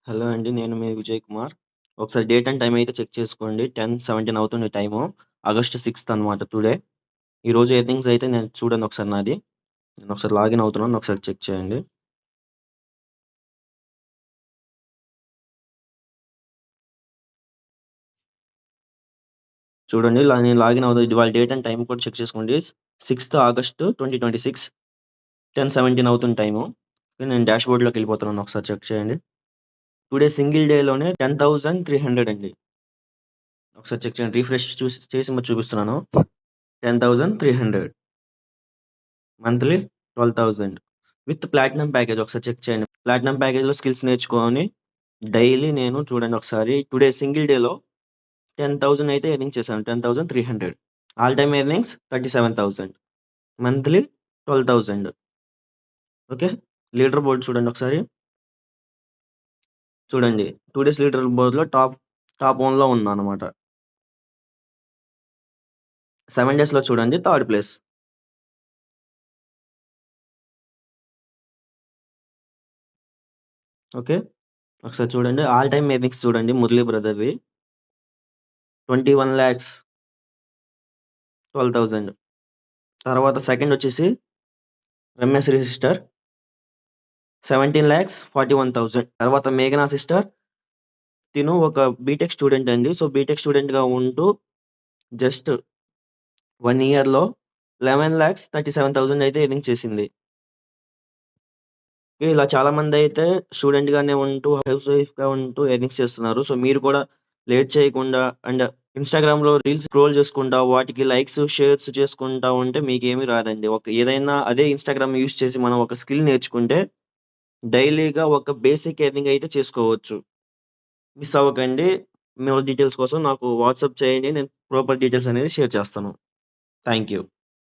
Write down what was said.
Hello అండి. నేను మీ విజయ్ కుమార్. ఒకసారి డేట్ అండ్ టైమ్ అయితే చెక్ చేసుకోండి. 10:17 అవుతుంది టైము. ఆగస్ట్ 6 అనమాట టుడే. ఈరోజు ఎర్నింగ్స్ అయితే నేను చూడండి ఒకసారి నాది. నేను ఒకసారి లాగిన్ అవుతున్నాను. ఒకసారి చెక్ చేయండి. చూడండి నేను లాగిన్ అవుతుంది. ఇది వాళ్ళ డేట్ అండ్ టైమ్ కూడా చెక్ చేసుకోండి. 6th ఆగస్ట్ 2026 10:17 అవుతుంది టైము. నేను డాష్‌బోర్డ్‌లోకి వెళ్ళిపోతున్నాను. ఒకసారి చెక్ చేయండి. టుడే సింగిల్ డేలోనే 10,300 అండి. ఒకసారి చెక్ చేయండి. రిఫ్రెష్ చేసి మరి చూపిస్తున్నాను. 10,300 మంత్లీ 12,000 విత్ ప్లాటినం ప్యాకేజ్. ఒకసారి చెక్ చేయండి. ప్లాటినం ప్యాకేజ్‌లో స్కిల్స్ నేర్చుకొని డైలీ నేను చూడండి ఒకసారి టుడే సింగిల్ డేలో 10,000 అయితే ఎర్నింగ్ చేశాను. 10,300 all time earnings 37,000 monthly 12,000. Okay. Leader board చూడండి ఒకసారి. చూడండి 2 డేస్ లీడర్ బోర్డ్‌లో టాప్ 1లో ఉన్నా అనమాట. 7 డేస్‌లో చూడండి థర్డ్ ప్లేస్. ఓకే. ఒకసారి చూడండి ఆల్ టైమ్ ఎర్నింగ్స్ చూడండి మురళీ బ్రదర్‌వి 21,00,000 12,000. తర్వాత సెకండ్ వచ్చేసి రమ్యశ్రీ సిస్టర్ 17,41,000. తర్వాత మేఘనా సిస్టర్ తిను ఒక బీటెక్ స్టూడెంట్ అండి. సో బీటెక్ స్టూడెంట్‌గా ఉంటూ జస్ట్ 1 ఇయర్‌లో 11,37,000 అయితే ఎర్నింగ్ చేసింది. ఇలా చాలా మందైతే స్టూడెంట్‌గానే ఉంటూ, హౌస్ వైఫ్‌గా ఉంటూ ఎర్నింగ్స్ చేస్తున్నారు. సో మీరు కూడా లేట్ చేయకుండా అండ్ ఇన్‌స్టాగ్రామ్‌లో రీల్స్ స్క్రోల్ చేసుకుంటా, వాటికి లైక్స్, షేర్స్ చేసుకుంటా ఉంటే మీకేమీ రాదండి. ఏదైనా అదే ఇన్‌స్టాగ్రామ్ యూజ్ చేసి మనం ఒక స్కిల్ నేర్చుకుంటే డైలీగా ఒక బేసిక్ ఎర్నింగ్ అయితే చేసుకోవచ్చు. మిస్ అవ్వకండి. మోర్ డీటెయిల్స్ కోసం నాకు వాట్సాప్ చేయండి. నేను ప్రాపర్ డీటెయిల్స్ అనేది షేర్ చేస్తాను. Thank you.